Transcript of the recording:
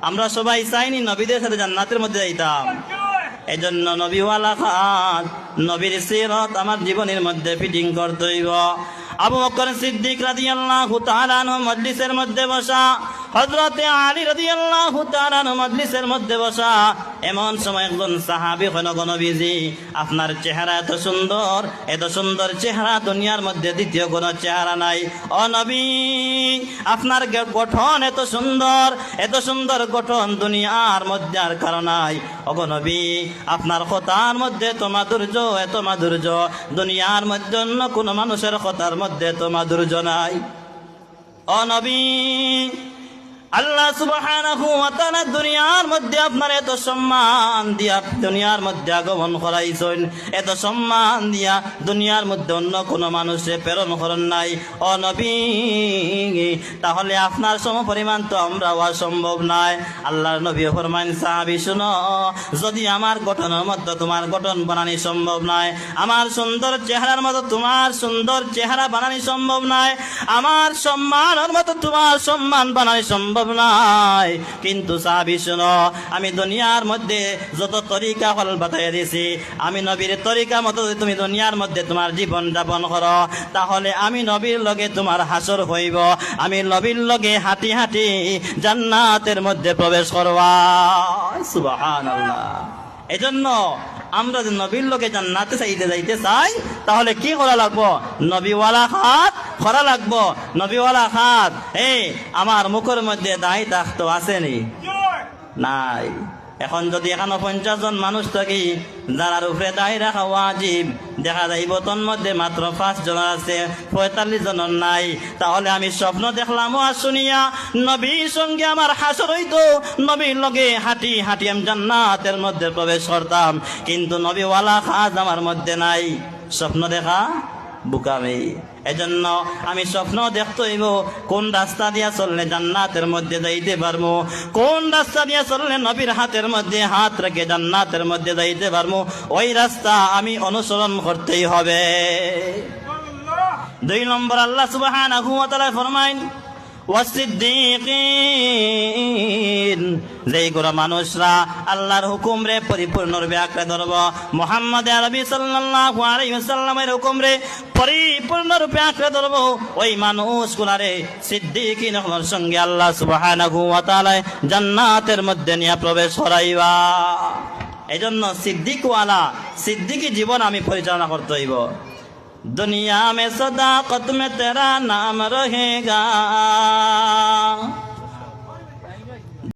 আমরা সবাই চাইনি নবীদের সাথে জান্নাতের মধ্যে যাইতাম। এই জন্য নবীওয়ালা খান নবীর সিরত আমার জীবনের মধ্যে ফিটিং করতে হইব। আবু বকর সিদ্দিক রাদিয়াল্লাহু তাআলা আনহু মজলিসের মধ্যে বসা, হযরতে আলী রাদিয়াল্লাহু তাআলা আনহু মজলিসের মধ্যে বসা। এমন সময় একজন সাহাবী কইল, নবীজি আপনার চেহারা এত সুন্দর চেহারা দুনিয়ার মধ্যে দ্বিতীয় কোনো চেহারা নাই। ও নবী, আপনার গঠন এত সুন্দর গঠন দুনিয়ার মধ্যে আর কারো নাই। ওগো নবী, আপনার কথার মধ্যে এত মাধুর্য দুনিয়ার মধ্যে অন্য কোনো মানুষের কথার মধ্যে এত মাধুর্য নাই। ও নবী, আল্লাহ সুবহানাহু ওয়া তাআলা দুনিয়ার মধ্যে আপনার এত সম্মান দিয়া দুনিয়ার মধ্যে আগমন করাইছেন, এত সম্মান দিয়া দুনিয়ার মধ্যে অন্য কোনো মানুষে প্রেরণ করেন নাই। ও নবী, তাহলে আপনার সমপরিমাণ তো আমরা হওয়া সম্ভব নয়। আল্লাহর নবী ফরমাইন, সাহাবী শুনো, যদি আমার গঠনের মধ্যে তোমার গঠন বানানি সম্ভব নয়, আমার সুন্দর চেহারার মতো তোমার সুন্দর চেহারা বানানি সম্ভব নয়, আমার সম্মানের মতো তোমার সম্মান বানানি সম্ভব নাই, কিন্তু সাহাবী শুনো, আমি দুনিয়ার মধ্যে যত তরিকা হল বাতাইয়া দিছি, আমি নবীর তরিকা মতো তুমি দুনিয়ার মধ্যে তোমার জীবন যাপন করো, তাহলে আমি নবীর লগে তোমার হাসর হইব, আমি নবীর লগে হাঁটি হাঁটি জান্নাতের মধ্যে প্রবেশ করবা। সুবহানাল্লাহ। এজন্য আমরা যে নবীর লোকে জান্নাতে যাইতে চাই, তাহলে কি করা লাগবো? নবীওয়ালা হাত করা লাগবো। নবীওয়ালা হাত আমার মুখের মধ্যে দায় থাকতো আসেনি? নাই। এখন যদি 50 জন মানুষ থাকি যার উপরে দায় রাখা ওয়াজিব, দেখা যাইব তোর মধ্যে মাত্র 5 জন আছে, 45 জনের নাই। তাহলে আমি স্বপ্ন দেখলাম আর শুনিয়া নবীর সঙ্গে আমার হাসর হইতো, নবীর লগে হাঁটি হাঁটি আমি জান্নাতের মধ্যে প্রবেশ করতাম, কিন্তু নবীওয়ালা কাজ আমার মধ্যে নাই। স্বপ্ন দেখা বুকামি। এজন্য আমি স্বপ্ন দেখতে হইব কোন রাস্তা দিয়া চললে জান্নাতের মধ্যে যাইতে পারবো, কোন রাস্তা দিয়া চললে নবীর হাতের মধ্যে হাত রেখে জান্নাতের মধ্যে যাইতে পারবো, ওই রাস্তা আমি অনুসরণ করতেই হবে। 2 নম্বর, আল্লাহ সুবহানাহু ওয়া তাআলা ফরমাইন, ওয়াসিদ্দিকিন, যেই গোরা মানুষরা আল্লাহর হুকুম রে পরিপূর্ণরূপে আঁকড়ে ধরব, মুহাম্মদ আরবি সাল্লাল্লাহু আলাইহি ওয়াসাল্লামের হুকুম রে পরিপূর্ণরূপে আঁকড়ে ধরব, ওই মানুষগুলারে সিদ্দিকিনের সঙ্গে আল্লাহ সুবহানাহু ওয়া তাআলা জান্নাতের মধ্যে নিয়ে প্রবেশ করাইবা। এজন্য সিদ্দিকি জীবন আমি পরিচালনা করতে হইব। दुनिया में सदाकत में तेरा नाम रहेगा।